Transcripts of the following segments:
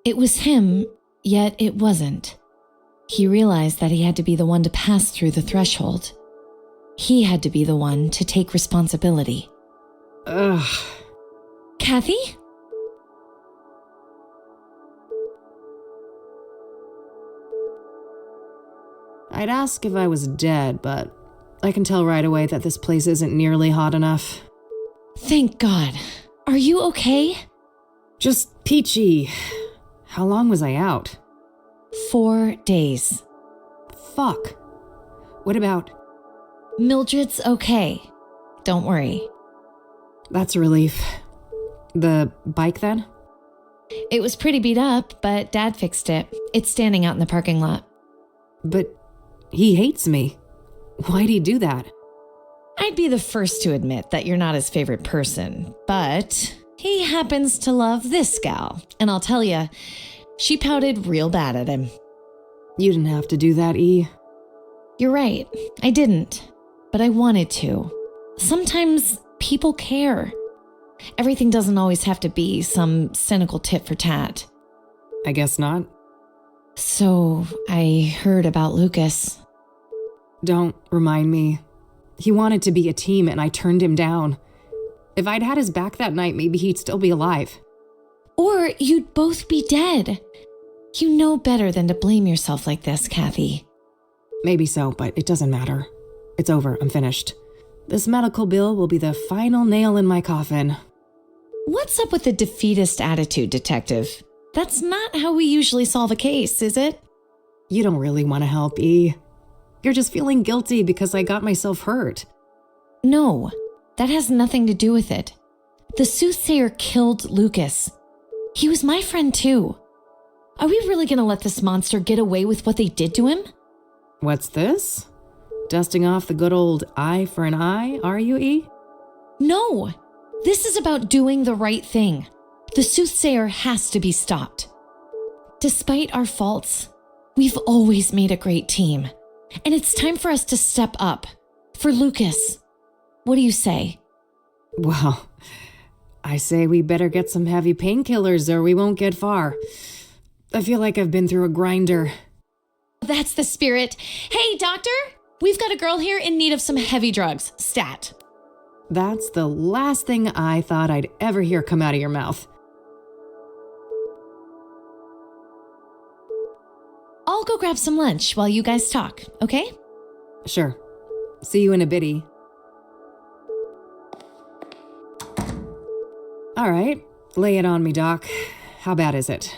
It was him, yet it wasn't. He realized that he had to be the one to pass through the threshold. He had to be the one to take responsibility. Ugh. Kathy? I'd ask if I was dead, but I can tell right away that this place isn't nearly hot enough. Thank God. Are you okay? Just peachy. How long was I out? 4 days. Fuck. What about... Mildred's okay. Don't worry. That's a relief. The bike then? It was pretty beat up, but Dad fixed it. It's standing out in the parking lot. But he hates me. Why'd he do that? I'd be the first to admit that you're not his favorite person, but he happens to love this gal. And I'll tell you, she pouted real bad at him. You didn't have to do that, E. You're right. I didn't. But I wanted to. Sometimes people care. Everything doesn't always have to be some cynical tit for tat. I guess not. So, I heard about Lucas. Don't remind me. He wanted to be a team and I turned him down. If I'd had his back that night, maybe he'd still be alive. Or you'd both be dead. You know better than to blame yourself like this, Kathy. Maybe so, but it doesn't matter. It's over. I'm finished. This medical bill will be the final nail in my coffin. What's up with the defeatist attitude, Detective? That's not how we usually solve a case, is it? You don't really want to help, E. You're just feeling guilty because I got myself hurt. No, that has nothing to do with it. The Soothsayer killed Lucas. He was my friend too. Are we really going to let this monster get away with what they did to him? What's this? Dusting off the good old eye for an eye, are you, E? No, this is about doing the right thing. The Soothsayer has to be stopped. Despite our faults, we've always made a great team. And it's time for us to step up. For Lucas. What do you say? Well, I say we better get some heavy painkillers or we won't get far. I feel like I've been through a grinder. That's the spirit. Hey, doctor! We've got a girl here in need of some heavy drugs. Stat. That's the last thing I thought I'd ever hear come out of your mouth. I'll go grab some lunch while you guys talk, okay? Sure. See you in a bitty. All right, lay it on me, Doc. How bad is it?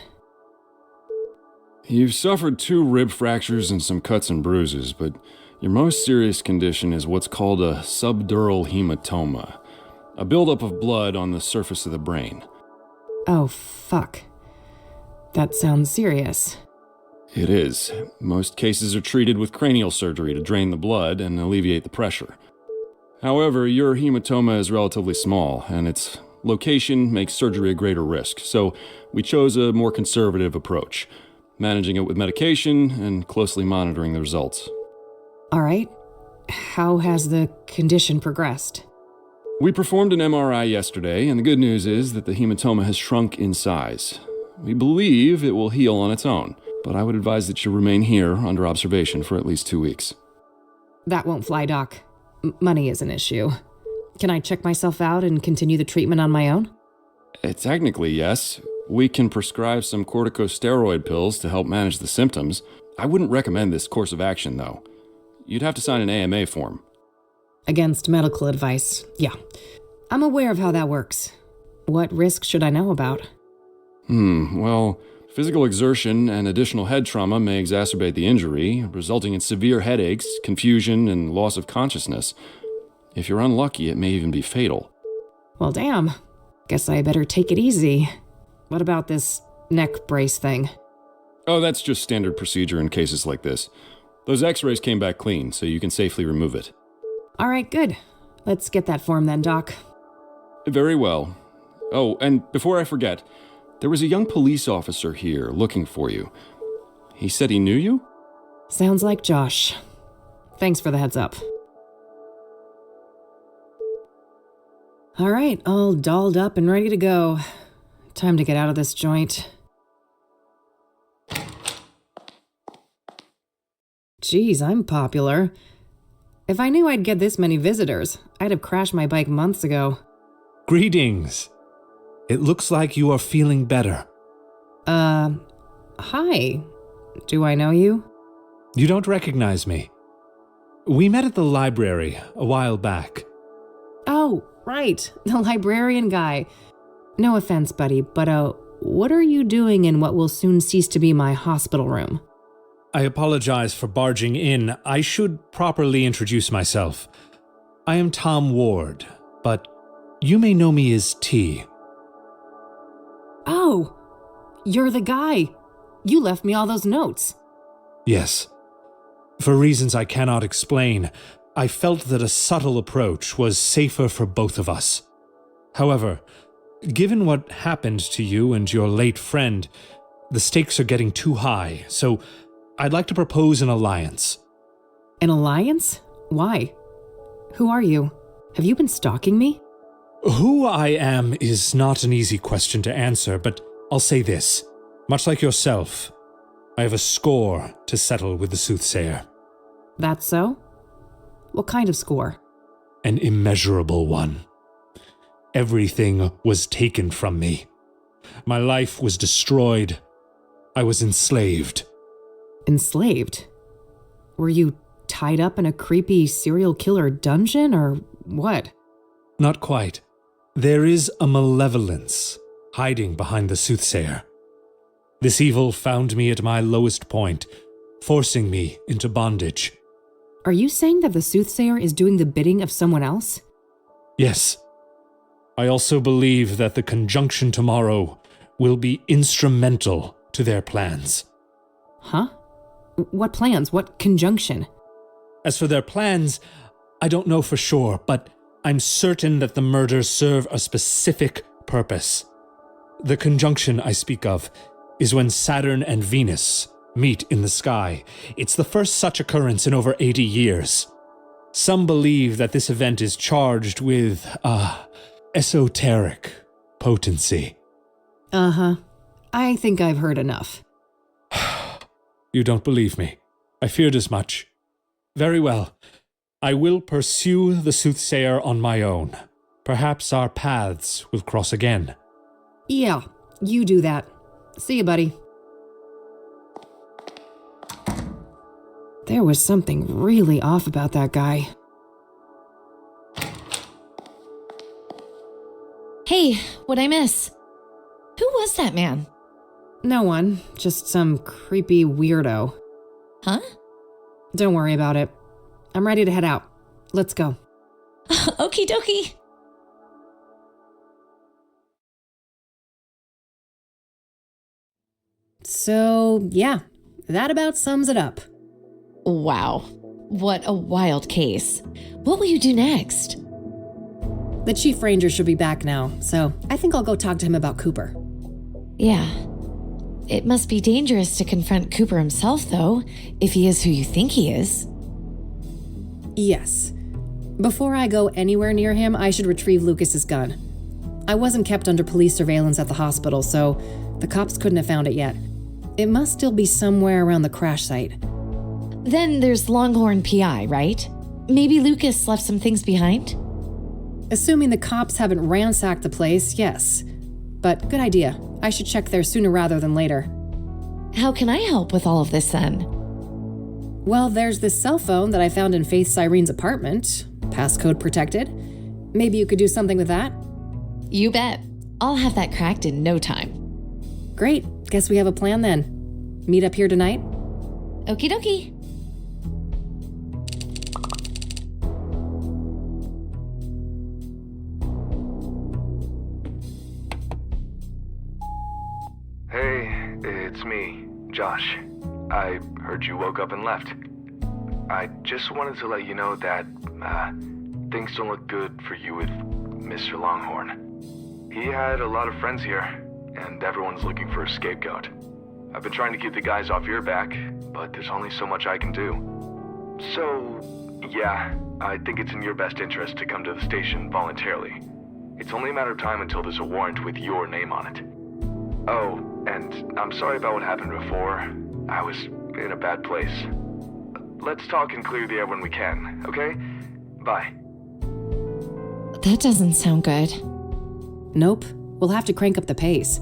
You've suffered 2 rib fractures and some cuts and bruises, but your most serious condition is what's called a subdural hematoma, a buildup of blood on the surface of the brain. Oh, fuck. That sounds serious. It is. Most cases are treated with cranial surgery to drain the blood and alleviate the pressure. However, your hematoma is relatively small, and its location makes surgery a greater risk, so we chose a more conservative approach, managing it with medication and closely monitoring the results. All right. How has the condition progressed? We performed an MRI yesterday, and the good news is that the hematoma has shrunk in size. We believe it will heal on its own, but I would advise that you remain here under observation for at least 2 weeks. That won't fly, Doc. Money is an issue. Can I check myself out and continue the treatment on my own? Technically, yes. We can prescribe some corticosteroid pills to help manage the symptoms. I wouldn't recommend this course of action, though. You'd have to sign an AMA form. Against medical advice, yeah. I'm aware of how that works. What risks should I know about? Well, physical exertion and additional head trauma may exacerbate the injury, resulting in severe headaches, confusion, and loss of consciousness. If you're unlucky, it may even be fatal. Well, damn. Guess I better take it easy. What about this neck brace thing? Oh, that's just standard procedure in cases like this. Those x-rays came back clean, so you can safely remove it. All right, good. Let's get that form then, Doc. Very well. Oh, and before I forget, there was a young police officer here looking for you. He said he knew you? Sounds like Josh. Thanks for the heads up. All right, all dolled up and ready to go. Time to get out of this joint. Geez, I'm popular. If I knew I'd get this many visitors, I'd have crashed my bike months ago. Greetings. It looks like you are feeling better. Hi. Do I know you? You don't recognize me. We met at the library a while back. Oh, right. The librarian guy. No offense, buddy, but, what are you doing in what will soon cease to be my hospital room? I apologize for barging in. I should properly introduce myself. I am Tom Ward, but you may know me as T. Oh, you're the guy. You left me all those notes. Yes. For reasons I cannot explain, I felt that a subtle approach was safer for both of us. However, given what happened to you and your late friend, the stakes are getting too high, so I'd like to propose an alliance. An alliance? Why? Who are you? Have you been stalking me? Who I am is not an easy question to answer, but I'll say this. Much like yourself, I have a score to settle with the Soothsayer. That's so? What kind of score? An immeasurable one. Everything was taken from me. My life was destroyed. I was enslaved. Enslaved? Were you tied up in a creepy serial killer dungeon, or what? Not quite. There is a malevolence hiding behind the Soothsayer. This evil found me at my lowest point, forcing me into bondage. Are you saying that the Soothsayer is doing the bidding of someone else? Yes. I also believe that the conjunction tomorrow will be instrumental to their plans. Huh? What plans? What conjunction? As for their plans, I don't know for sure, but I'm certain that the murders serve a specific purpose. The conjunction I speak of is when Saturn and Venus meet in the sky. It's the first such occurrence in over 80 years. Some believe that this event is charged with, esoteric potency. Uh-huh. I think I've heard enough. You don't believe me. I feared as much. Very well. I will pursue the Soothsayer on my own. Perhaps our paths will cross again. Yeah, you do that. See you, buddy. There was something really off about that guy. Hey, what'd I miss? Who was that man? No one, just some creepy weirdo. Huh? Don't worry about it. I'm ready to head out. Let's go. Okie dokie. So, yeah, that about sums it up. Wow. What a wild case. What will you do next? The Chief Ranger should be back now, so I think I'll go talk to him about Cooper. Yeah. It must be dangerous to confront Cooper himself, though, if he is who you think he is. Yes. Before I go anywhere near him, I should retrieve Lucas's gun. I wasn't kept under police surveillance at the hospital, so the cops couldn't have found it yet. It must still be somewhere around the crash site. Then there's Longhorn PI, right? Maybe Lucas left some things behind? Assuming the cops haven't ransacked the place, yes. But good idea. I should check there sooner rather than later. How can I help with all of this then? Well, there's this cell phone that I found in Faith Cyrene's apartment. Passcode protected. Maybe you could do something with that? You bet. I'll have that cracked in no time. Great. Guess we have a plan then. Meet up here tonight? Okie dokie. Hey, it's me, Josh. I heard you woke up and left. I just wanted to let you know that, things don't look good for you with Mr. Longhorn. He had a lot of friends here, and everyone's looking for a scapegoat. I've been trying to keep the guys off your back, but there's only so much I can do. So, yeah, I think it's in your best interest to come to the station voluntarily. It's only a matter of time until there's a warrant with your name on it. Oh, and I'm sorry about what happened before. I was in a bad place. let's talk and clear the air when we can, okay? Bye. That doesn't sound good. Nope. We'll have to crank up the pace.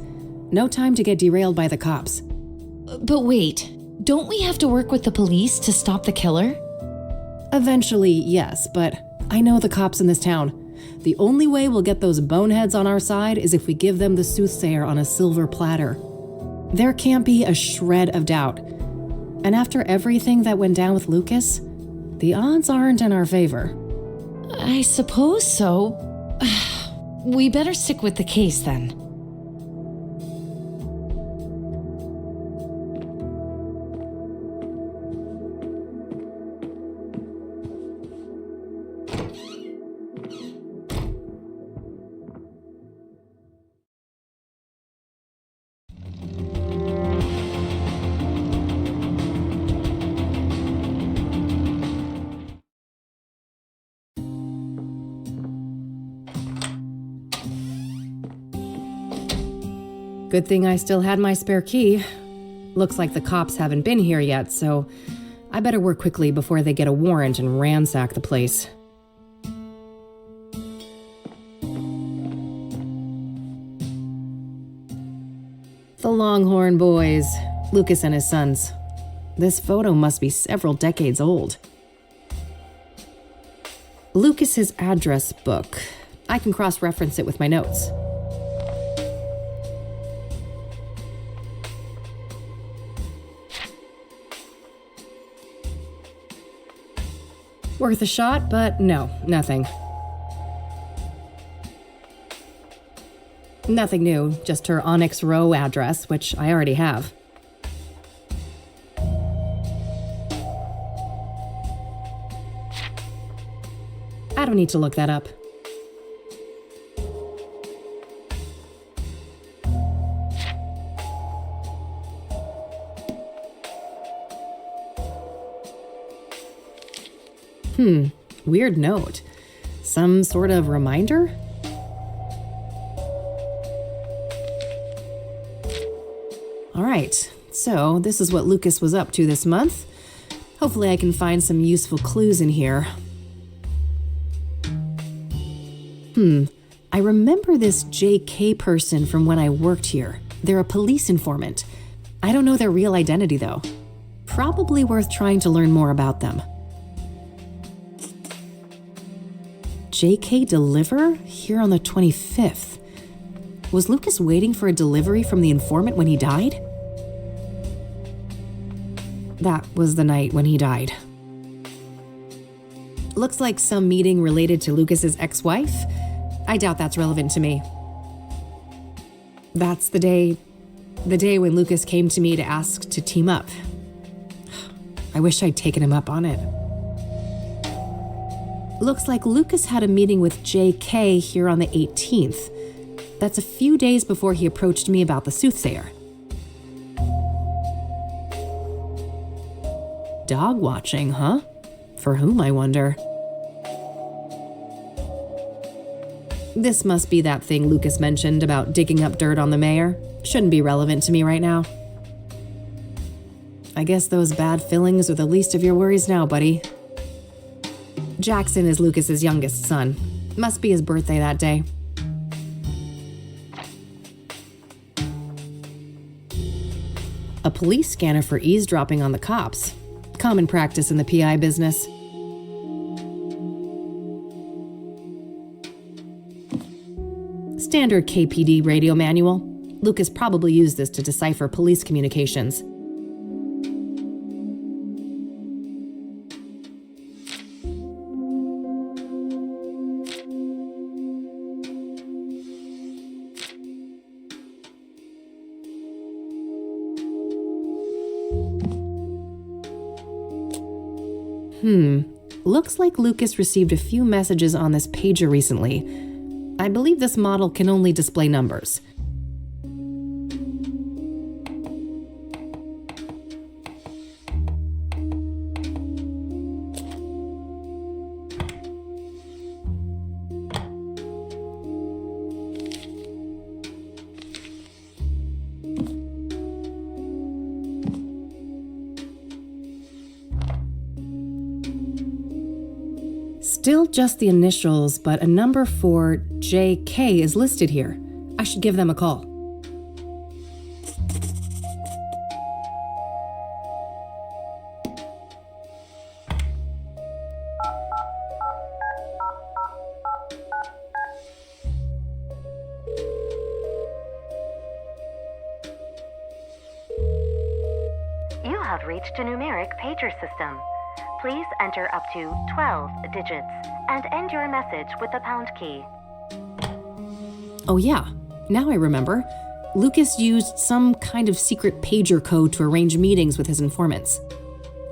No time to get derailed by the cops. But wait, don't we have to work with the police to stop the killer? Eventually, yes, but I know the cops in this town. The only way we'll get those boneheads on our side is if we give them the Soothsayer on a silver platter. There can't be a shred of doubt. And after everything that went down with Lucas, the odds aren't in our favor. I suppose so. We better stick with the case then. Good thing I still had my spare key. Looks like the cops haven't been here yet, so I better work quickly before they get a warrant and ransack the place. The Longhorn Boys, Lucas and his sons. This photo must be several decades old. Lucas's address book. I can cross-reference it with my notes. Worth a shot, but no, nothing. Nothing new, just her Onyx Row address, which I already have. I don't need to look that up. Weird note. Some sort of reminder? Alright, so this is what Lucas was up to this month. Hopefully I can find some useful clues in here. I remember this JK person from when I worked here. They're a police informant. I don't know their real identity though. Probably worth trying to learn more about them. JK deliver? Here on the 25th. Was Lucas waiting for a delivery from the informant when he died? That was the night when he died. Looks like some meeting related to Lucas's ex-wife. I doubt that's relevant to me. That's the day when Lucas came to me to ask to team up. I wish I'd taken him up on it. Looks like Lucas had a meeting with JK here on the 18th. That's a few days before he approached me about the Soothsayer. Dog watching, huh? For whom, I wonder? This must be that thing Lucas mentioned about digging up dirt on the mayor. Shouldn't be relevant to me right now. I guess those bad fillings are the least of your worries now, buddy. Jackson is Lucas's youngest son. Must be his birthday that day. A police scanner for eavesdropping on the cops. Common practice in the PI business. Standard KPD radio manual. Lucas probably used this to decipher police communications. Looks like Lucas received a few messages on this pager recently. I believe this model can only display numbers. Still just the initials, but a number for JK is listed here. I should give them a call. You have reached a numeric pager system. Please enter up to 12 digits and end your message with the pound key. Oh yeah, now I remember. Lucas used some kind of secret pager code to arrange meetings with his informants.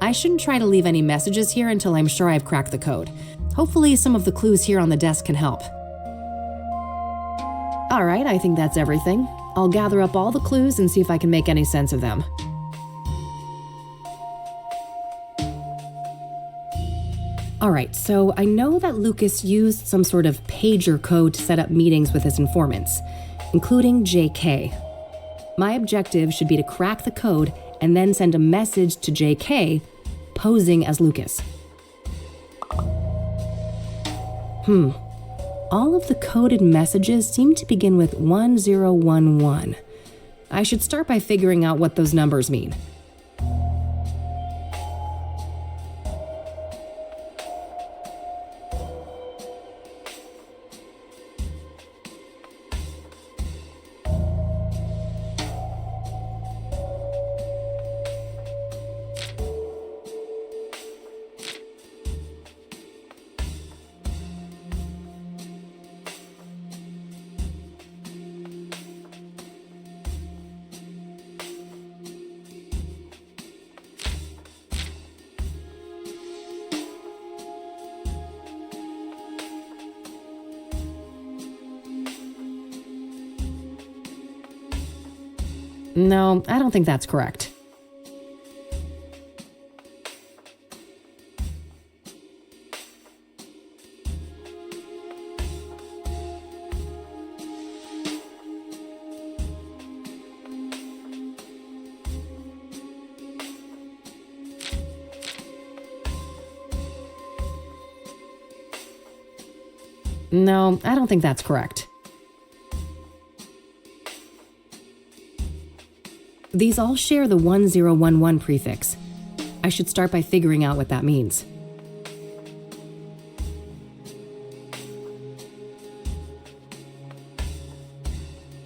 I shouldn't try to leave any messages here until I'm sure I've cracked the code. Hopefully some of the clues here on the desk can help. All right, I think that's everything. I'll gather up all the clues and see if I can make any sense of them. All right, so I know that Lucas used some sort of pager code to set up meetings with his informants, including JK. My objective should be to crack the code and then send a message to JK, posing as Lucas. All of the coded messages seem to begin with 1011. I should start by figuring out what those numbers mean. No, I don't think that's correct. No, I don't think that's correct. These all share the 1011 prefix. I should start by figuring out what that means.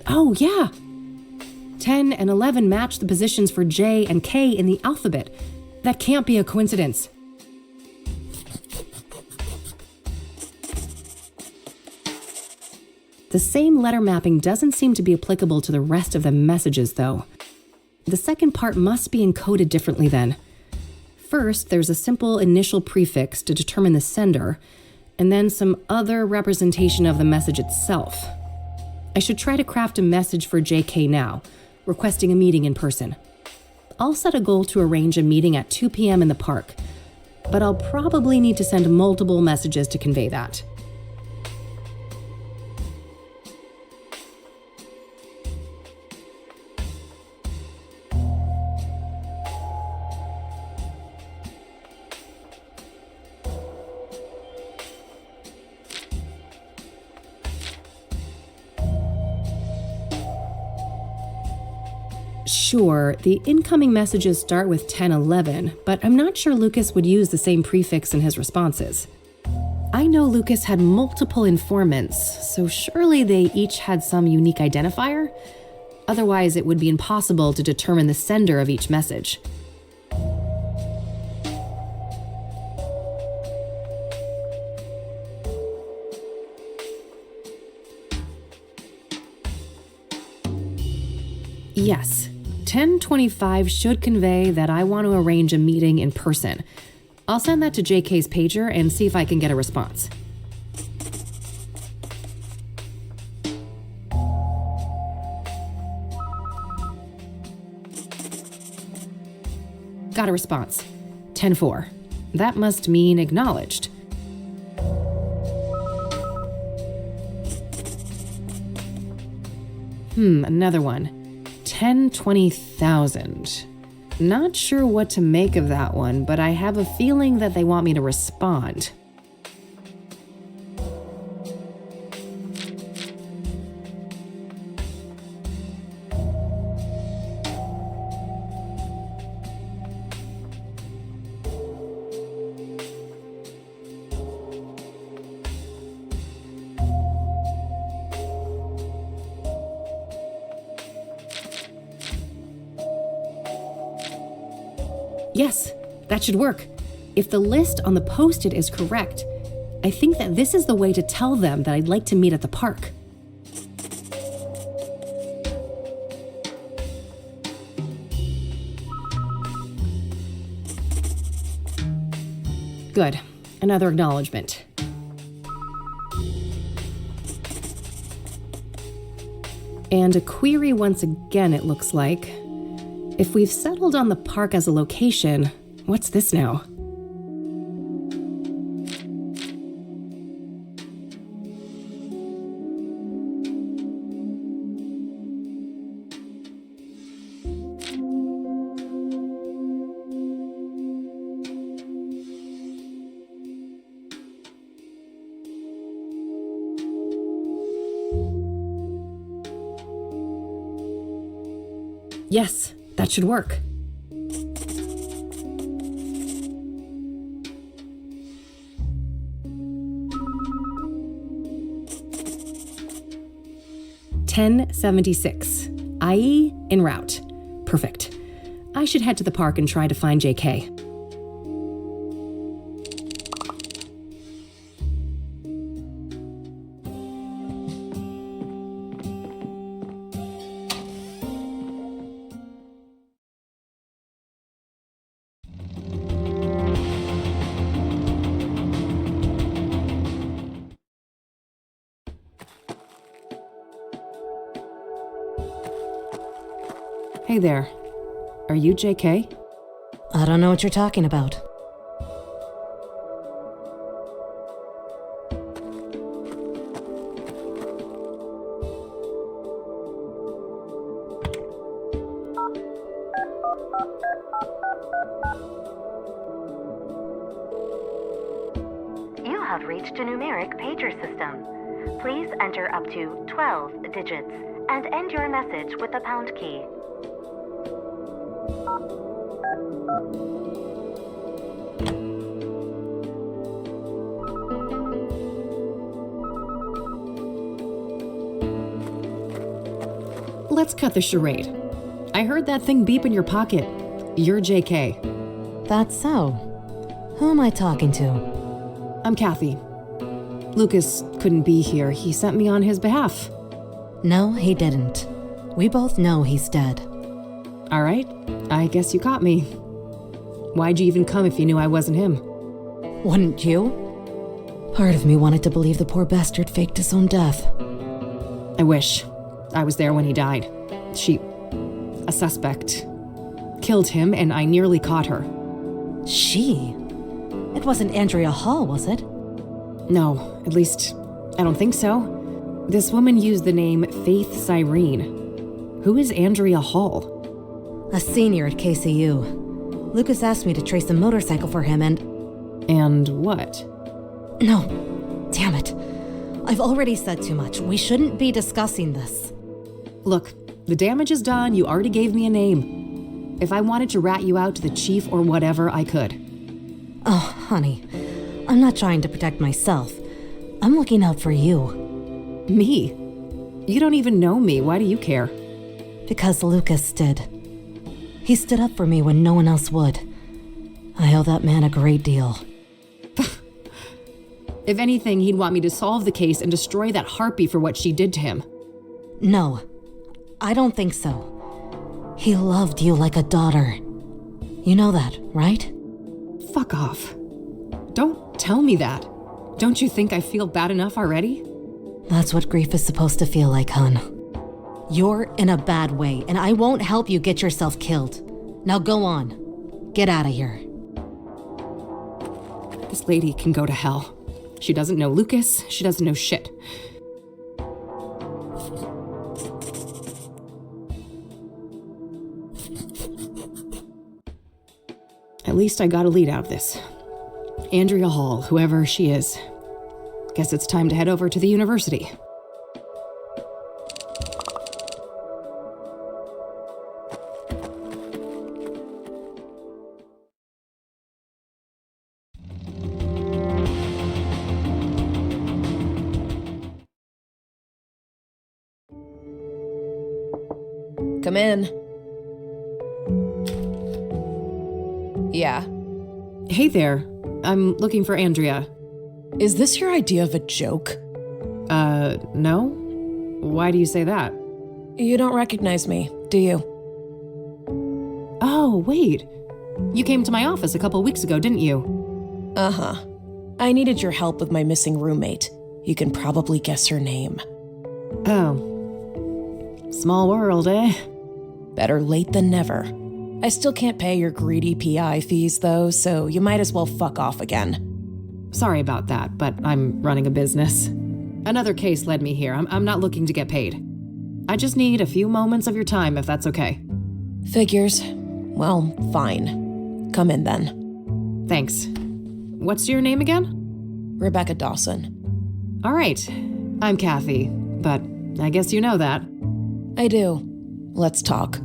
Oh, yeah! 10 and 11 match the positions for J and K in the alphabet. That can't be a coincidence. The same letter mapping doesn't seem to be applicable to the rest of the messages, though. The second part must be encoded differently then. First, there's a simple initial prefix to determine the sender, and then some other representation of the message itself. I should try to craft a message for JK now, requesting a meeting in person. I'll set a goal to arrange a meeting at 2 p.m. in the park, but I'll probably need to send multiple messages to convey that. Sure, the incoming messages start with 1011, but I'm not sure Lucas would use the same prefix in his responses. I know Lucas had multiple informants, so surely they each had some unique identifier? Otherwise, it would be impossible to determine the sender of each message. Yes, 1025 should convey that I want to arrange a meeting in person. I'll send that to JK's pager and see if I can get a response. Got a response. 10-4. That must mean acknowledged. Another one. 10-20,000. Not sure what to make of that one, but I have a feeling that they want me to respond. Yes, that should work. If the list on the post-it is correct, I think that this is the way to tell them that I'd like to meet at the park. Good. Another acknowledgement. And a query once again, it looks like. If we've settled on the park as a location, what's this now? Yes, that should work. $10.76. IE en route. Perfect. I should head to the park and try to find JK. Hey there. Are you JK? I don't know what you're talking about. You have reached a numeric pager system. Please enter up to 12 digits and end your message with the pound key. Let's cut the charade. I heard that thing beep in your pocket. You're JK. That's so. Who am I talking to? I'm Kathy. Lucas couldn't be here. He sent me on his behalf. No, he didn't. We both know he's dead. All right, I guess you caught me. Why'd you even come if you knew I wasn't him? Wouldn't you? Part of me wanted to believe the poor bastard faked his own death. I wish. I was there when he died. A suspect, killed him and I nearly caught her. She? It wasn't Andrea Hall, was it? No, at least, I don't think so. This woman used the name Faith Cyrene. Who is Andrea Hall? A senior at KCU. Lucas asked me to trace a motorcycle for him and... And what? No. Damn it. I've already said too much. We shouldn't be discussing this. Look, the damage is done. You already gave me a name. If I wanted to rat you out to the chief or whatever, I could. Oh, honey. I'm not trying to protect myself. I'm looking out for you. Me? You don't even know me. Why do you care? Because Lucas did. He stood up for me when no one else would. I owe that man a great deal. If anything, he'd want me to solve the case and destroy that harpy for what she did to him. No, I don't think so. He loved you like a daughter. You know that, right? Fuck off. Don't tell me that. Don't you think I feel bad enough already? That's what grief is supposed to feel like, hon. You're in a bad way, and I won't help you get yourself killed. Now go on. Get out of here. This lady can go to hell. She doesn't know Lucas. She doesn't know shit. At least I got a lead out of this. Andrea Hall, whoever she is. Guess it's time to head over to the university. Come in. Yeah. Hey there. I'm looking for Andrea. Is this your idea of a joke? No? Why do you say that? You don't recognize me, do you? Oh, wait. You came to my office a couple weeks ago, didn't you? Uh-huh. I needed your help with my missing roommate. You can probably guess her name. Oh. Small world, eh? Better late than never. I still can't pay your greedy PI fees, though, so you might as well fuck off again. Sorry about that, but I'm running a business. Another case led me here. I'm not looking to get paid. I just need a few moments of your time, if that's okay. Figures. Well, fine. Come in then. Thanks. What's your name again? Rebecca Dawson. All right. I'm Kathy, but I guess you know that. I do. Let's talk.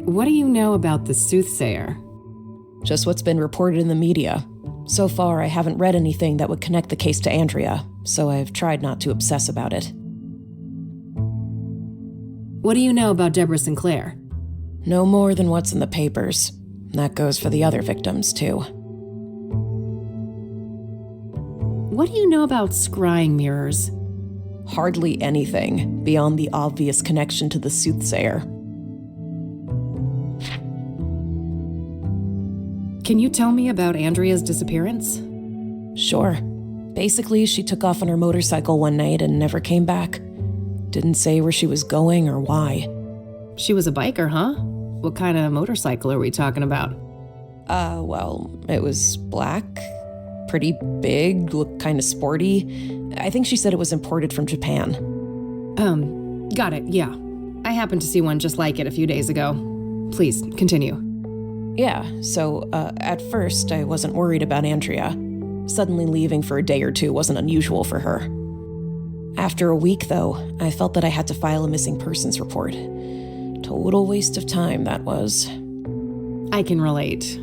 What do you know about the Soothsayer? Just what's been reported in the media. So far, I haven't read anything that would connect the case to Andrea, so I've tried not to obsess about it. What do you know about Deborah Sinclair? No more than what's in the papers. That goes for the other victims, too. What do you know about scrying mirrors? Hardly anything beyond the obvious connection to the Soothsayer. Can you tell me about Andrea's disappearance? Sure. Basically, she took off on her motorcycle one night and never came back. Didn't say where she was going or why. She was a biker, huh? What kind of motorcycle are we talking about? Well, it was black, pretty big, looked kind of sporty. I think she said it was imported from Japan. Got it, yeah. I happened to see one just like it a few days ago. Please, continue. Yeah, so, at first, I wasn't worried about Andrea. Suddenly leaving for a day or two wasn't unusual for her. After a week, though, I felt that I had to file a missing persons report. Total waste of time, that was. I can relate.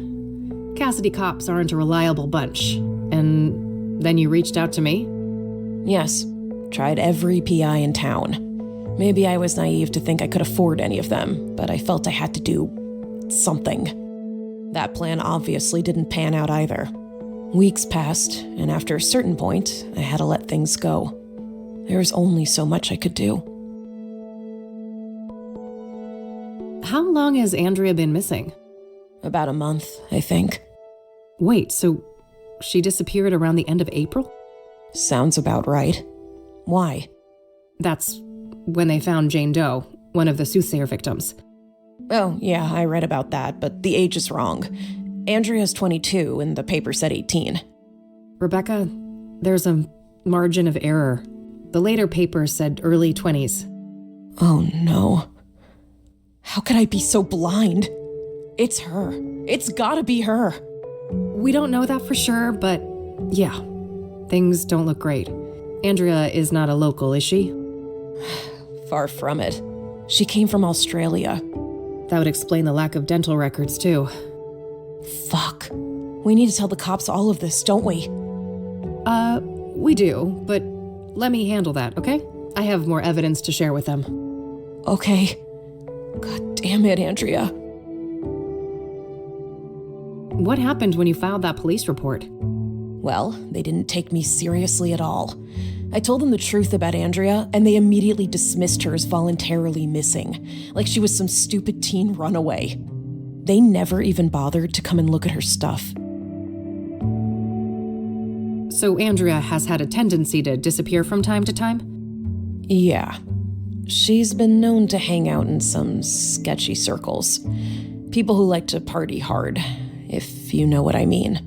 Cassidy cops aren't a reliable bunch. And then you reached out to me? Yes, tried every PI in town. Maybe I was naive to think I could afford any of them, but I felt I had to do something. That plan obviously didn't pan out either. Weeks passed, and after a certain point, I had to let things go. There was only so much I could do. How long has Andrea been missing? About a month, I think. Wait, so she disappeared around the end of April? Sounds about right. Why? That's when they found Jane Doe, one of the Soothsayer victims. Oh, yeah, I read about that, but the age is wrong. Andrea's 22, and the paper said 18. Rebecca, there's a margin of error. The later paper said early 20s. Oh, no. How could I be so blind? It's her. It's gotta be her. We don't know that for sure, but yeah, things don't look great. Andrea is not a local, is she? Far from it. She came from Australia. That would explain the lack of dental records, too. Fuck. We need to tell the cops all of this, don't we? We do, but let me handle that, okay? I have more evidence to share with them. Okay. God damn it, Andrea. What happened when you filed that police report? Well, they didn't take me seriously at all. I told them the truth about Andrea, and they immediately dismissed her as voluntarily missing, like she was some stupid teen runaway. They never even bothered to come and look at her stuff. So Andrea has had a tendency to disappear from time to time? Yeah. She's been known to hang out in some sketchy circles. People who like to party hard, if you know what I mean.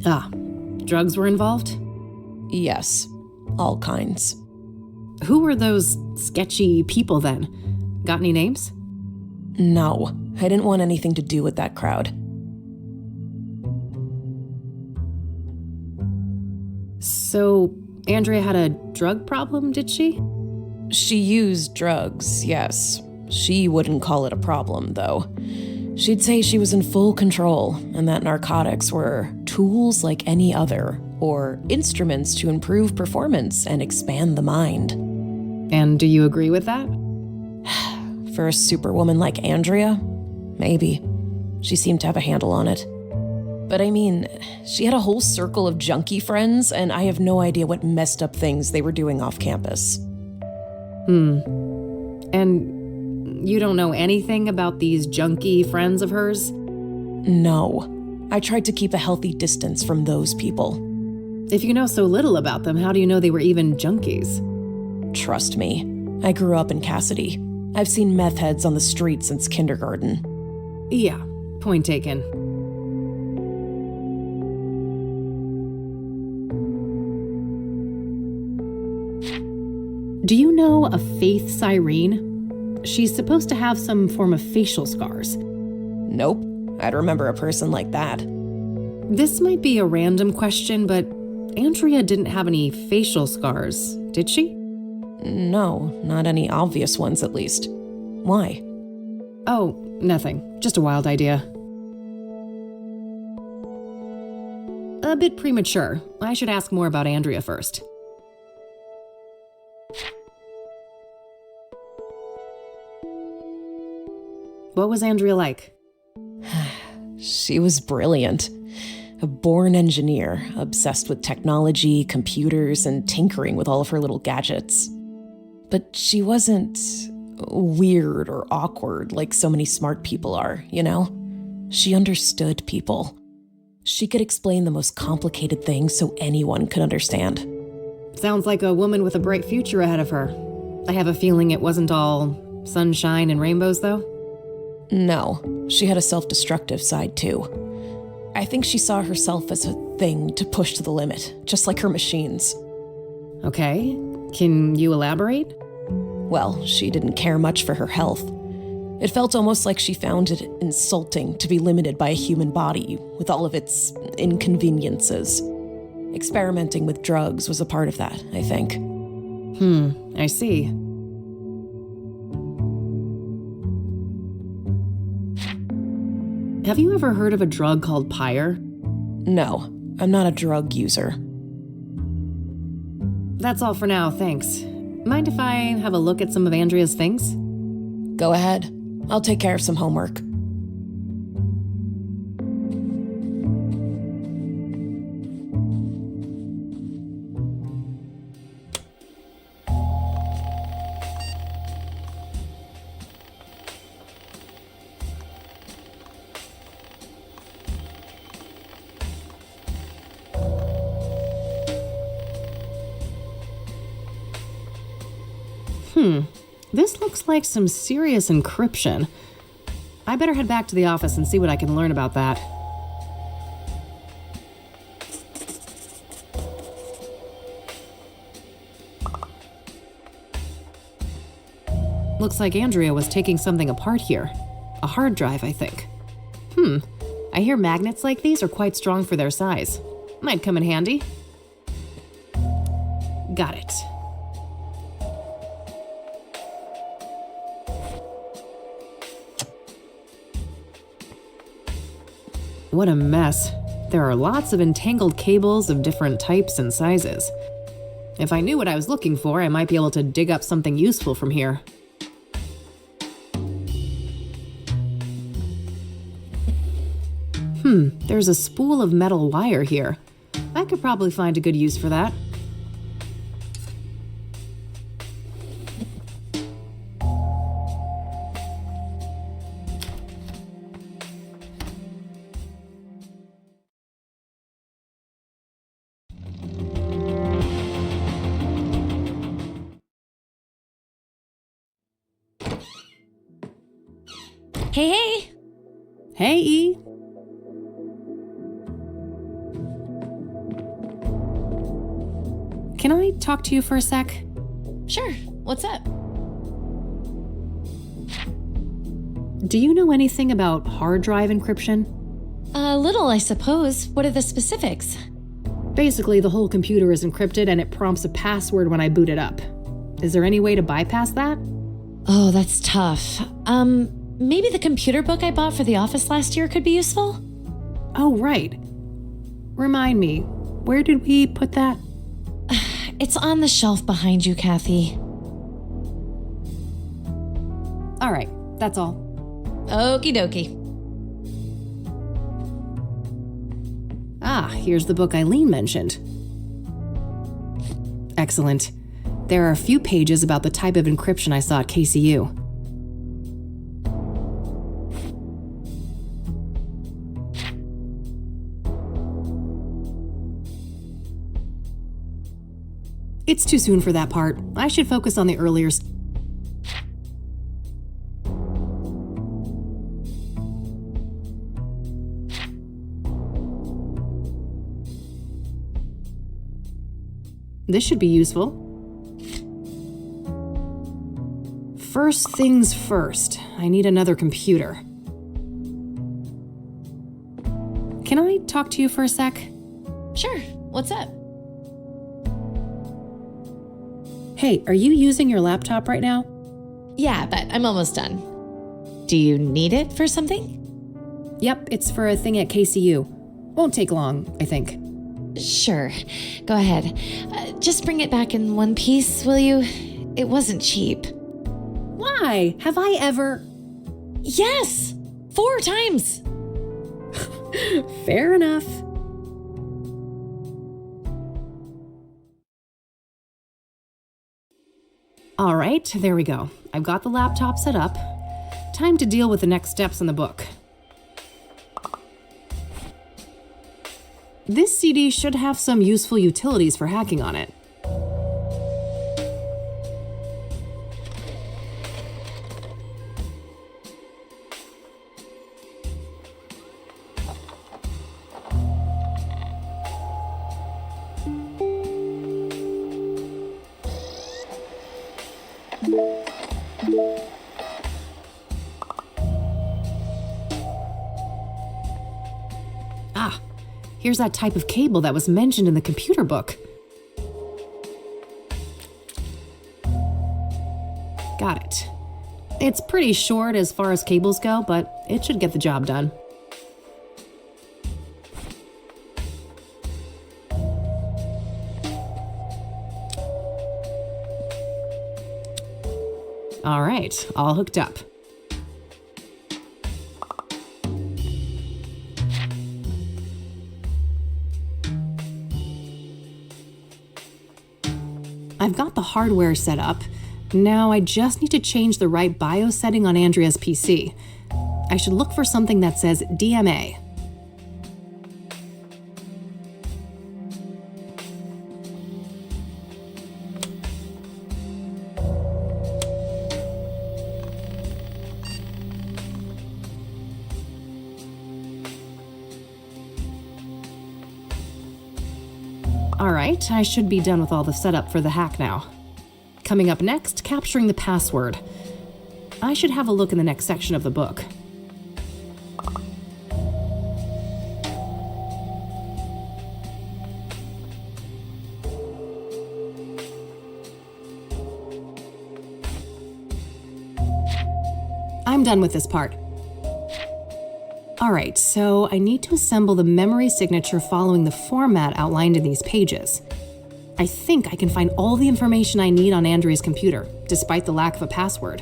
Ah, drugs were involved? Yes, all kinds. Who were those sketchy people then? Got any names? No, I didn't want anything to do with that crowd. So, Andrea had a drug problem, did she? She used drugs, yes. She wouldn't call it a problem, though. She'd say she was in full control, and that narcotics were tools like any other, or instruments to improve performance and expand the mind. And do you agree with that? For a superwoman like Andrea? Maybe. She seemed to have a handle on it. But I mean, she had a whole circle of junkie friends, and I have no idea what messed up things they were doing off campus. And you don't know anything about these junkie friends of hers? No. I tried to keep a healthy distance from those people. If you know so little about them, how do you know they were even junkies? Trust me. I grew up in Cassidy. I've seen meth heads on the street since kindergarten. Yeah, point taken. Do you know a Faith Cyrene? She's supposed to have some form of facial scars. Nope. I'd remember a person like that. This might be a random question, but Andrea didn't have any facial scars, did she? No, not any obvious ones at least. Why? Oh, nothing. Just a wild idea. A bit premature. I should ask more about Andrea first. What was Andrea like? She was brilliant. A born engineer, obsessed with technology, computers, and tinkering with all of her little gadgets. But she wasn't weird or awkward like so many smart people are, you know? She understood people. She could explain the most complicated things so anyone could understand. Sounds like a woman with a bright future ahead of her. I have a feeling it wasn't all sunshine and rainbows, though. No, she had a self-destructive side too. I think she saw herself as a thing to push to the limit, just like her machines. Okay, can you elaborate? Well, she didn't care much for her health. It felt almost like she found it insulting to be limited by a human body with all of its inconveniences. Experimenting with drugs was a part of that, I think. I see. Have you ever heard of a drug called Pyre? No, I'm not a drug user. That's all for now, thanks. Mind if I have a look at some of Andrea's things? Go ahead. I'll take care of some homework. This looks like some serious encryption. I better head back to the office and see what I can learn about that. Looks like Andrea was taking something apart here. A hard drive, I think. I hear magnets like these are quite strong for their size. Might come in handy. Got it. What a mess. There are lots of entangled cables of different types and sizes. If I knew what I was looking for, I might be able to dig up something useful from here. There's a spool of metal wire here. I could probably find a good use for that. Hey! Hey, E. Can I talk to you for a sec? Sure, what's up? Do you know anything about hard drive encryption? A little, I suppose. What are the specifics? Basically, the whole computer is encrypted and it prompts a password when I boot it up. Is there any way to bypass that? Oh, that's tough. Maybe the computer book I bought for the office last year could be useful? Oh, right. Remind me, where did we put that? It's on the shelf behind you, Kathy. All right, that's all. Okie dokie. Ah, here's the book Eileen mentioned. Excellent. There are a few pages about the type of encryption I saw at KCU. It's too soon for that part. I should focus on the earlier This should be useful. First things first, I need another computer. Can I talk to you for a sec? Sure. What's up? Hey, are you using your laptop right now? Yeah, but I'm almost done. Do you need it for something? Yep, it's for a thing at KCU. Won't take long, I think. Sure. Go ahead. Just bring it back in one piece, will you? It wasn't cheap. Why? Have I ever? Yes! 4 times! Fair enough. All right, there we go. I've got the laptop set up. Time to deal with the next steps in the book. This CD should have some useful utilities for hacking on it. Ah, here's that type of cable that was mentioned in the computer book. Got it. It's pretty short as far as cables go, but it should get the job done. All right, all hooked up. I've got the hardware set up. Now I just need to change the right BIOS setting on Andrea's PC. I should look for something that says DMA. Alright, I should be done with all the setup for the hack now. Coming up next, capturing the password. I should have a look in the next section of the book. I'm done with this part. Alright, so I need to assemble the memory signature following the format outlined in these pages. I think I can find all the information I need on Andrea's computer, despite the lack of a password.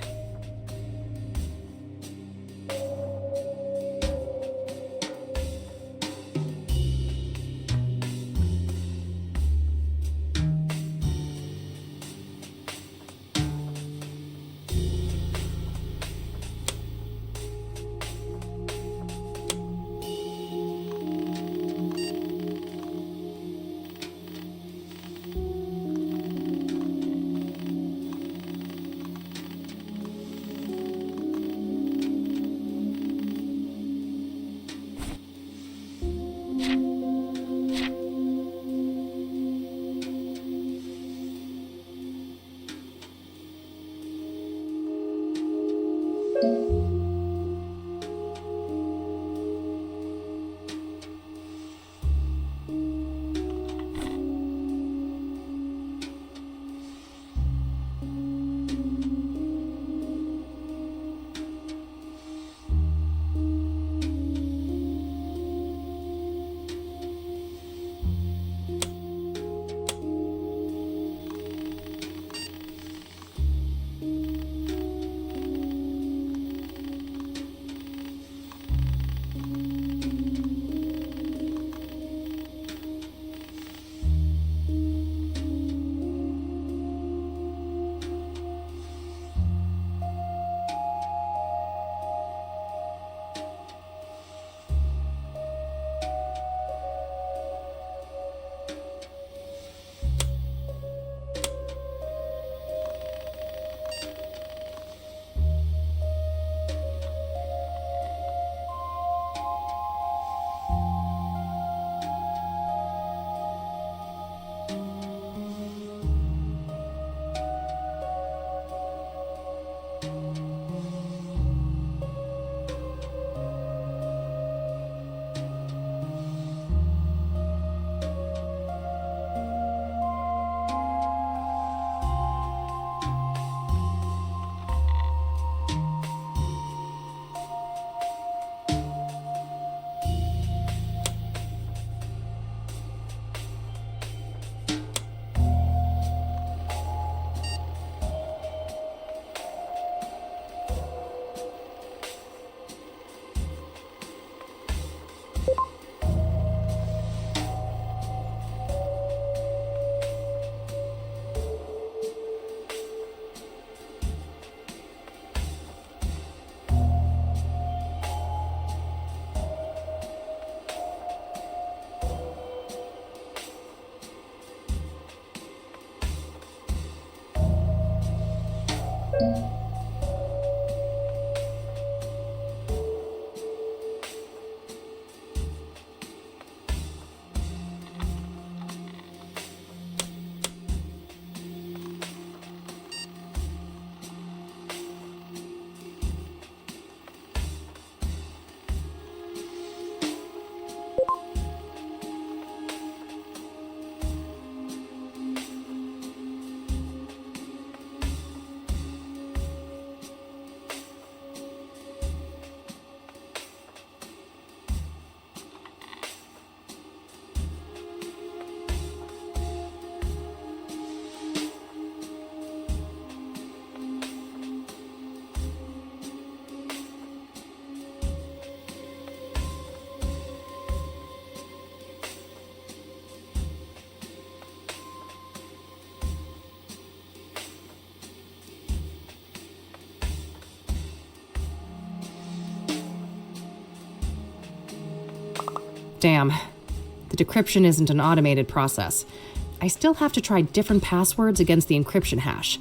Damn. The decryption isn't an automated process. I still have to try different passwords against the encryption hash.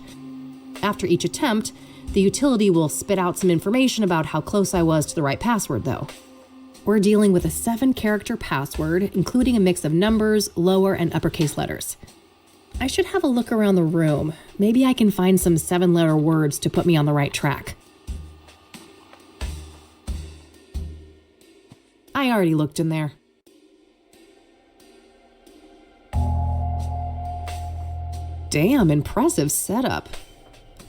After each attempt, the utility will spit out some information about how close I was to the right password, though. We're dealing with a 7-character password, including a mix of numbers, lower and uppercase letters. I should have a look around the room. Maybe I can find some 7-letter words to put me on the right track. I already looked in there. Damn, impressive setup.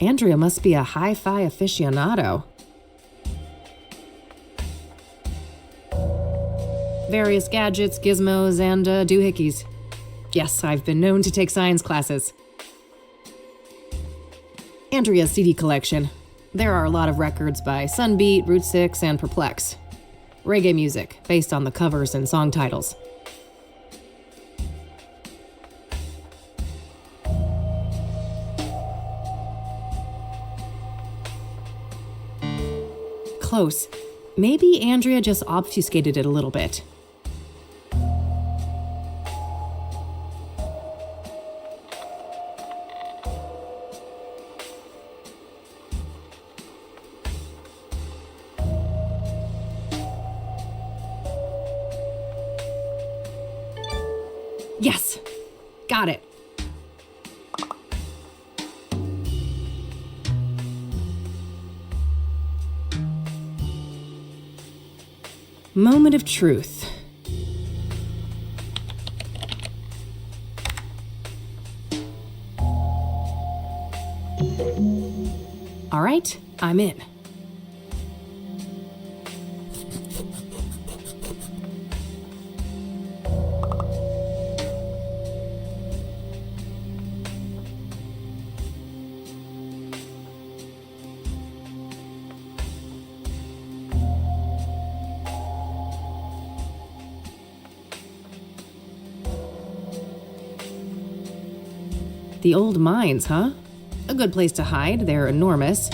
Andrea must be a hi-fi aficionado. Various gadgets, gizmos, and doohickeys. Yes, I've been known to take science classes. Andrea's CD collection. There are a lot of records by Sunbeat, Route 6, and Perplex. Reggae music, based on the covers and song titles. Close. Maybe Andrea just obfuscated it a little bit. Yes! Got it. Moment of truth. All right, I'm in. The old mines, huh? A good place to hide. They're enormous.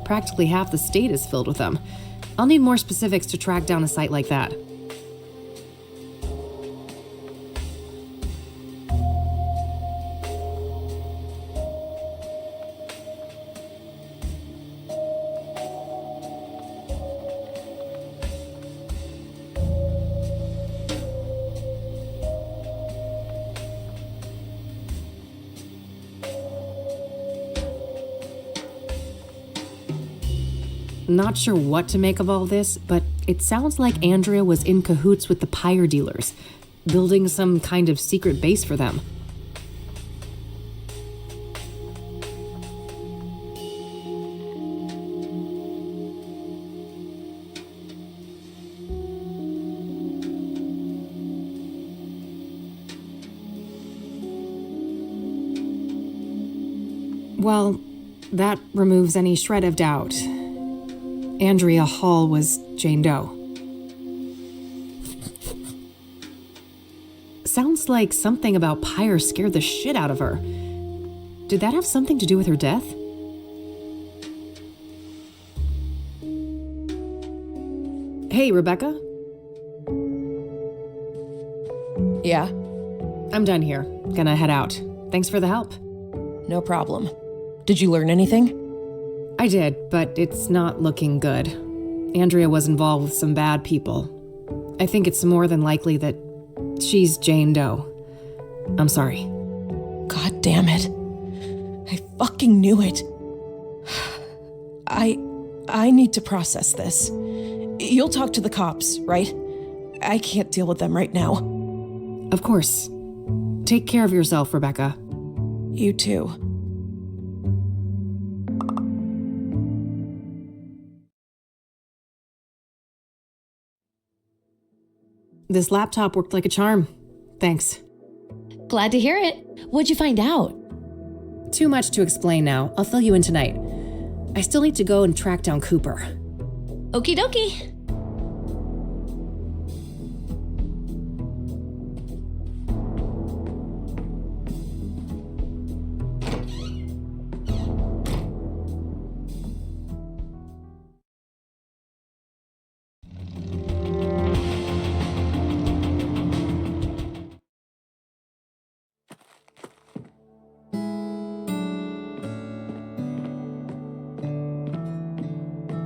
Practically half the state is filled with them. I'll need more specifics to track down a site like that. Not sure what to make of all this, but it sounds like Andrea was in cahoots with the pyre dealers, building some kind of secret base for them. Well, that removes any shred of doubt. Andrea Hall was Jane Doe. Sounds like something about pyre scared the shit out of her. Did that have something to do with her death? Hey, Rebecca? Yeah, I'm done here. Gonna head out. Thanks for the help. no problem. Did you learn anything? I did, but it's not looking good. Andrea was involved with some bad people. I think it's more than likely that she's Jane Doe. I'm sorry. God damn it. I fucking knew it. I need to process this. You'll talk to the cops, right? I can't deal with them right now. Of course. Take care of yourself, Rebecca. You too. This laptop worked like a charm. Thanks. Glad to hear it. What'd you find out? Too much to explain now. I'll fill you in tonight. I still need to go and track down Cooper. Okie dokie.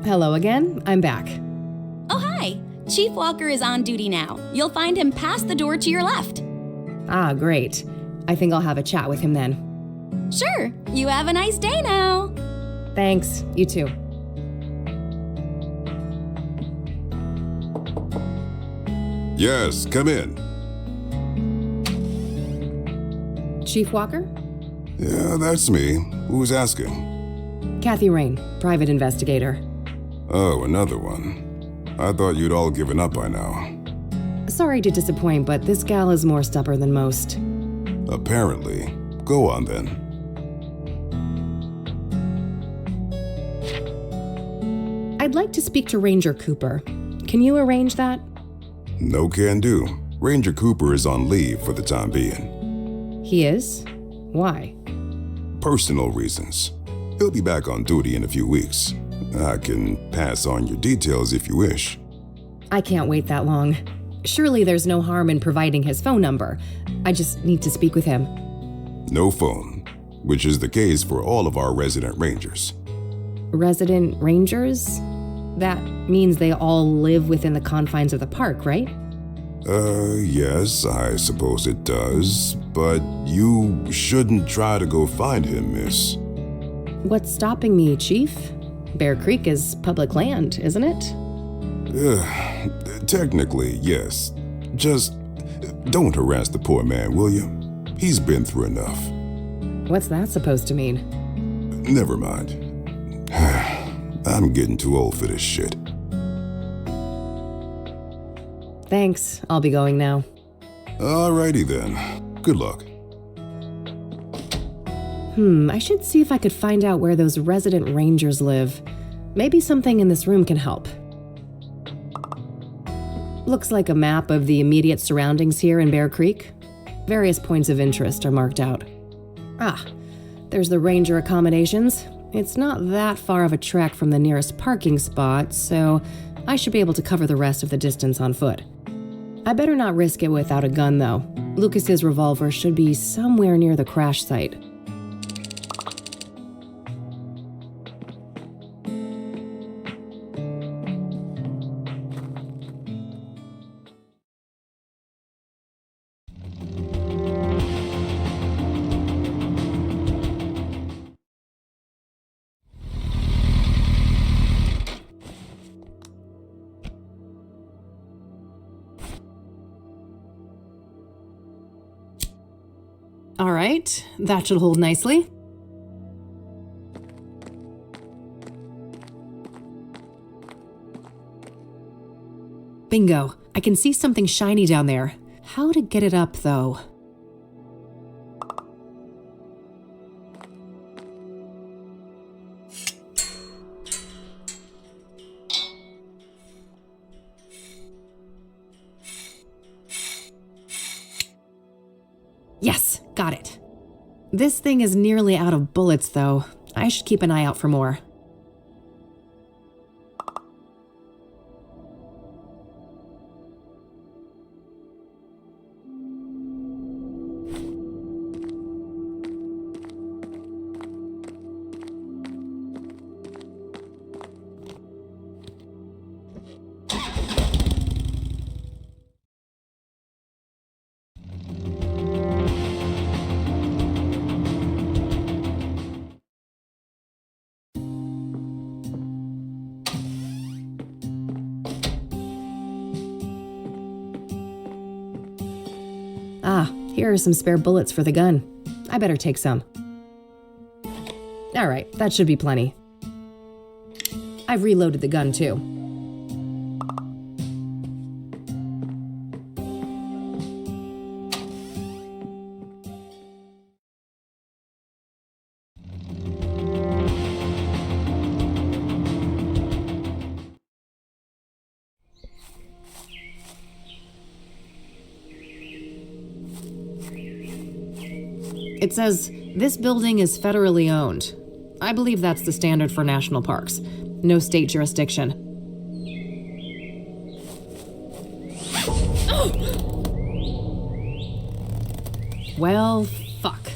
Hello again. I'm back. Oh, hi. Chief Walker is on duty now. You'll find him past the door to your left. Ah, great. I think I'll have a chat with him then. Sure. You have a nice day now. Thanks. You too. Yes, come in. Chief Walker? Yeah, that's me. Who's asking? Kathy Rain, private investigator. Oh, another one. I thought you'd all given up by now. Sorry to disappoint, but this gal is more stubborn than most. Apparently. Go on then. I'd like to speak to Ranger Cooper. Can you arrange that? No can do. Ranger Cooper is on leave for the time being. He is? Why? Personal reasons. He'll be back on duty in a few weeks. I can pass on your details if you wish. I can't wait that long. Surely there's no harm in providing his phone number. I just need to speak with him. No phone, which is the case for all of our resident rangers. Resident rangers? That means they all live within the confines of the park, right? Yes, I suppose it does. But you shouldn't try to go find him, miss. What's stopping me, Chief? Bear Creek is public land, isn't it? Technically, yes. Just don't harass the poor man, will you? He's been through enough. What's that supposed to mean? Never mind. I'm getting too old for this shit. Thanks. I'll be going now. Alrighty then. Good luck. I should see if I could find out where those resident rangers live. Maybe something in this room can help. Looks like a map of the immediate surroundings here in Bear Creek. Various points of interest are marked out. Ah, there's the ranger accommodations. It's not that far of a trek from the nearest parking spot, so I should be able to cover the rest of the distance on foot. I better not risk it without a gun, though. Lucas's revolver should be somewhere near the crash site. All right, that should hold nicely. Bingo, I can see something shiny down there. How to get it up, though? Yes, got it. This thing is nearly out of bullets, though. I should keep an eye out for more. Ah, here are some spare bullets for the gun. I better take some. All right, that should be plenty. I've reloaded the gun too. It says, this building is federally owned. I believe that's the standard for national parks. No state jurisdiction. Well, fuck.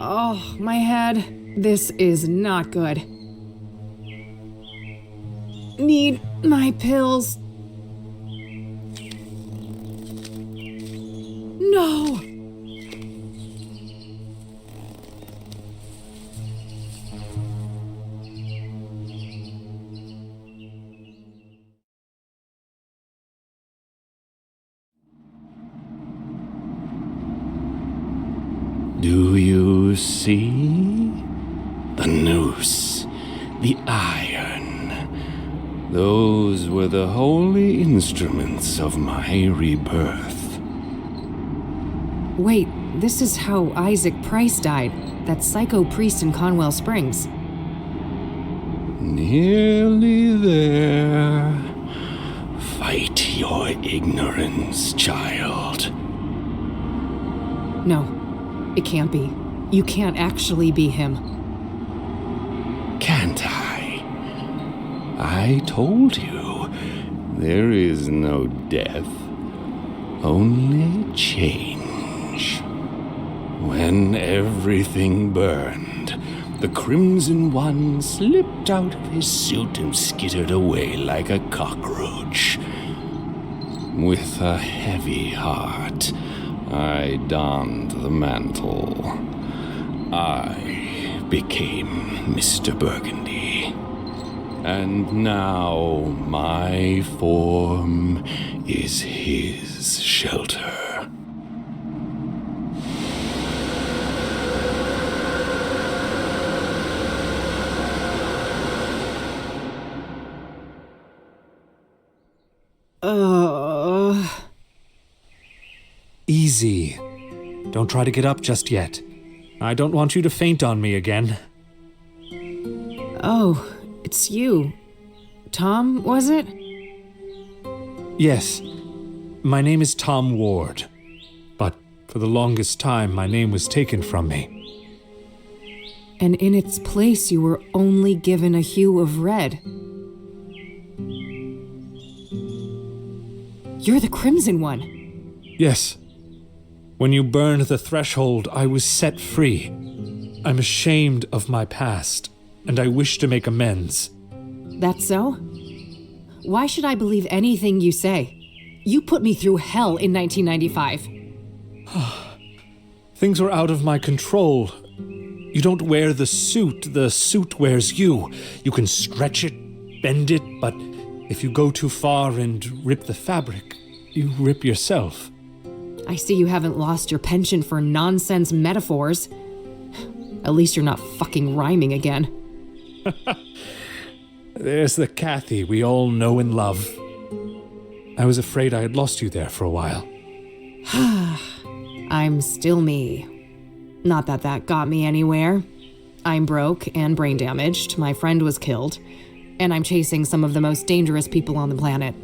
Oh, my head. This is not good. need my pills. No! Do you see? The noose, the iron. Those were the holy instruments of my rebirth. Wait, this is how Isaac Price died, that psycho priest in Conwell Springs. Nearly there. Fight your ignorance, child. No, it can't be. You can't actually be him. Can't I? I told you, there is no death, only change. When everything burned, the Crimson One slipped out of his suit and skittered away like a cockroach. With a heavy heart, I donned the mantle. I became Mr. Burgundy. And now my form is his shelter. Easy. Don't try to get up just yet. I don't want you to faint on me again. Oh, it's you. Tom, was it? Yes. My name is Tom Ward. But for the longest time, my name was taken from me. And in its place, you were only given a hue of red. You're the Crimson One. Yes. When you burned the threshold, I was set free. I'm ashamed of my past, and I wish to make amends. That's so? Why should I believe anything you say? You put me through hell in 1995. Things were out of my control. You don't wear the suit wears you. You can stretch it, bend it, but if you go too far and rip the fabric, you rip yourself. I see you haven't lost your penchant for nonsense metaphors. At least you're not fucking rhyming again. There's the Kathy we all know and love. I was afraid I had lost you there for a while. I'm still me. Not that that got me anywhere. I'm broke and brain damaged, my friend was killed, and I'm chasing some of the most dangerous people on the planet.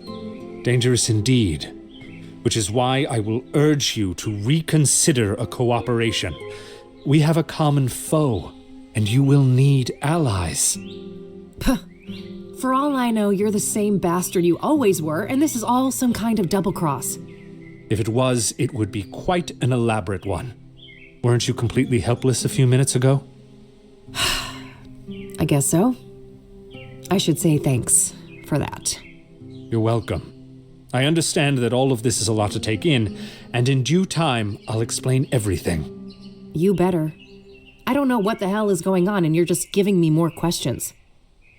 Dangerous indeed. Which is why I will urge you to reconsider a cooperation. We have a common foe, and you will need allies. For all I know, you're the same bastard you always were, and this is all some kind of double-cross. If it was, it would be quite an elaborate one. Weren't you completely helpless a few minutes ago? I guess so. I should say thanks for that. You're welcome. I understand that all of this is a lot to take in, and in due time, I'll explain everything. You better. I don't know what the hell is going on, and you're just giving me more questions.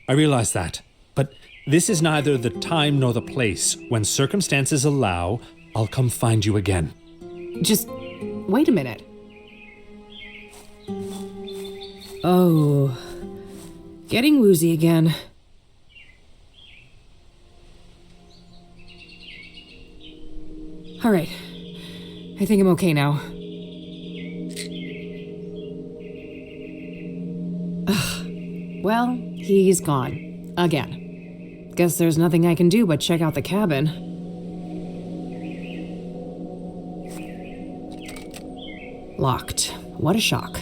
I realize that, but this is neither the time nor the place. When circumstances allow, I'll come find you again. Just wait a minute. Oh, getting woozy again. All right, I think I'm okay now. Well, he's gone. Again. Guess there's nothing I can do but check out the cabin. Locked. What a shock.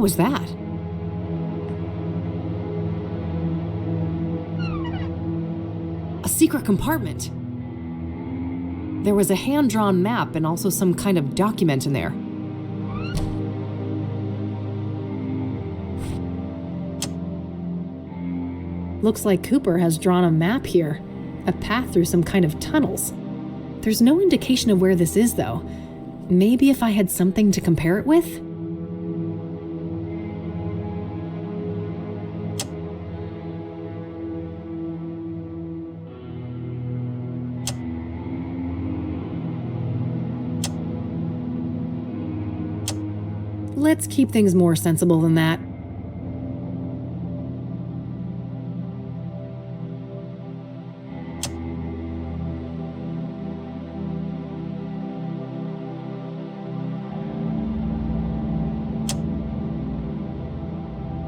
was that? A secret compartment. There was a hand-drawn map and also some kind of document in there. Looks like Cooper has drawn a map here, a path through some kind of tunnels. There's no indication of where this is, though. Maybe if I had something to compare it with? Let's keep things more sensible than that.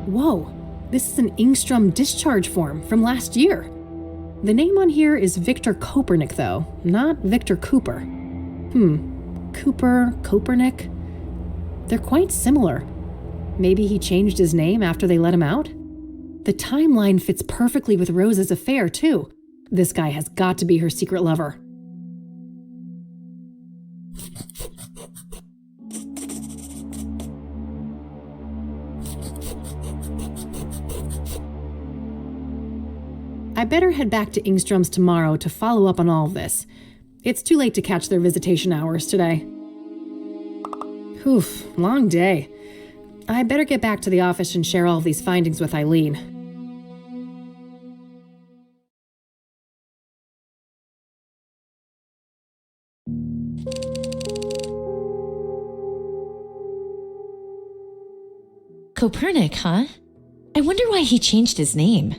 Whoa, this is an Engstrom discharge form from last year. The name on here is Victor Kopernik, though, not Victor Cooper. Cooper, Kopernik? They're quite similar. Maybe he changed his name after they let him out? The timeline fits perfectly with Rose's affair, too. This guy has got to be her secret lover. I better head back to Engstrom's tomorrow to follow up on all of this. It's too late to catch their visitation hours today. Oof, long day. I better get back to the office and share all of these findings with Eileen. Kopernik, huh? I wonder why he changed his name.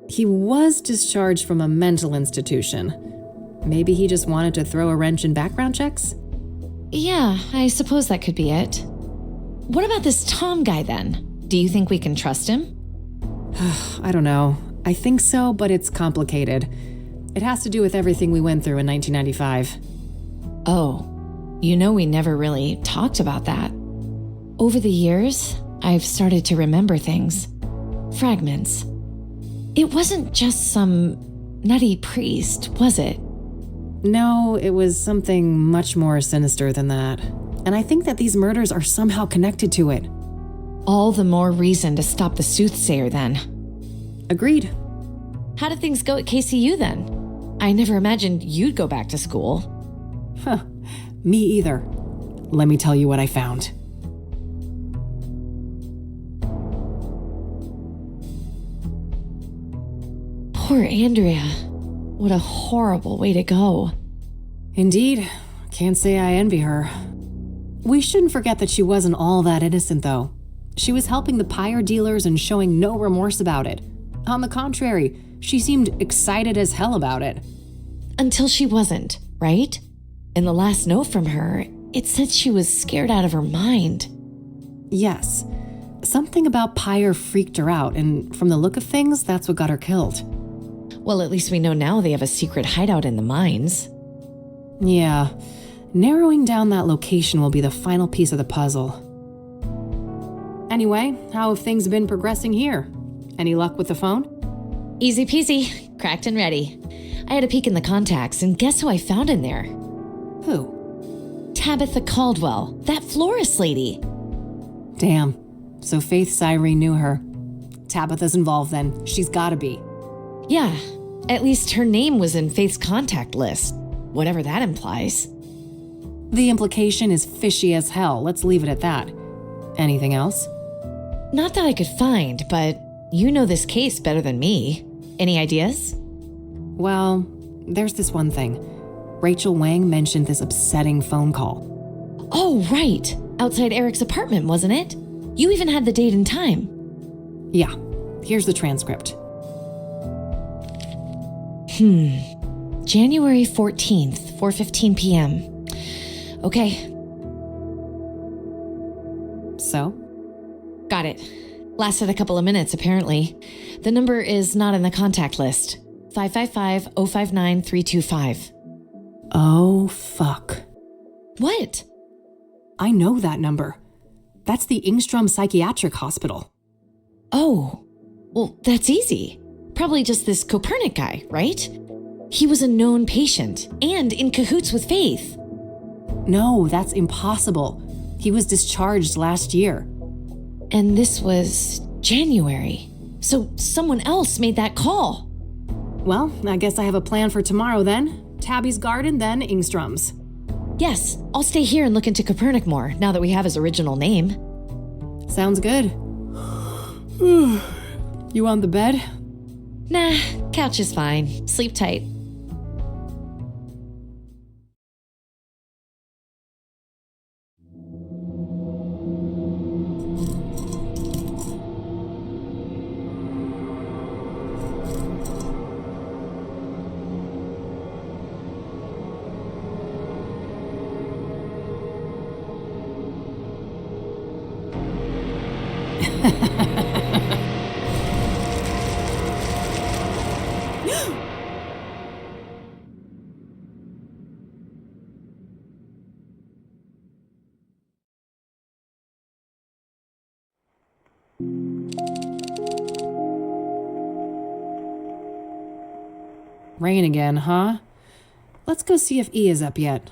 He was discharged from a mental institution. Maybe he just wanted to throw a wrench in background checks? Yeah, I suppose that could be it. What about this Tom guy then? Do you think we can trust him? I don't know. I think so, but it's complicated. It has to do with everything we went through in 1995. Oh, you know we never really talked about that. Over the years, I've started to remember things. Fragments. It wasn't just some nutty priest, was it? No, it was something much more sinister than that. And I think that these murders are somehow connected to it. All the more reason to stop the Soothsayer then. Agreed. How did things go at KCU then? I never imagined you'd go back to school. Me either. Let me tell you what I found. Poor Andrea. What a horrible way to go. Indeed. Can't say I envy her. We shouldn't forget that she wasn't all that innocent, though. She was helping the pyre dealers and showing no remorse about it. On the contrary, she seemed excited as hell about it. Until she wasn't, right? In the last note from her, it said she was scared out of her mind. Yes. Something about pyre freaked her out, and from the look of things, that's what got her killed. Well, at least we know now they have a secret hideout in the mines. Yeah. Narrowing down that location will be the final piece of the puzzle. Anyway, how have things been progressing here? Any luck with the phone? Easy peasy. Cracked and ready. I had a peek in the contacts, and guess who I found in there? Who? Tabitha Caldwell, that florist lady. Damn. So Faith Cyrene knew her. Tabitha's involved then. She's gotta be. Yeah, at least her name was in Faith's contact list, whatever that implies. The implication is fishy as hell. Let's leave it at that. Anything else? Not that I could find, but you know this case better than me. Any ideas? Well, there's this one thing. Rachel Wang mentioned this upsetting phone call. Oh, right. Outside Eric's apartment, wasn't it? You even had the date and time. Yeah. Here's the transcript. January 14th, 4:15 p.m. Okay. So? Got it. Lasted a couple of minutes, apparently. The number is not in the contact list. 555-059-325. Oh, fuck. What? I know that number. That's the Ingstrom Psychiatric Hospital. Oh, well, that's easy. Probably just this Copernic guy, right? He was a known patient and in cahoots with Faith. No, that's impossible. He was discharged last year. And this was January. So someone else made that call. Well, I guess I have a plan for tomorrow then. Tabby's garden, then Ingstrom's. Yes, I'll stay here and look into Copernic more now that we have his original name. Sounds good. You on the bed? Nah, couch is fine. Sleep tight. Rain again, huh? Let's go see if E is up yet.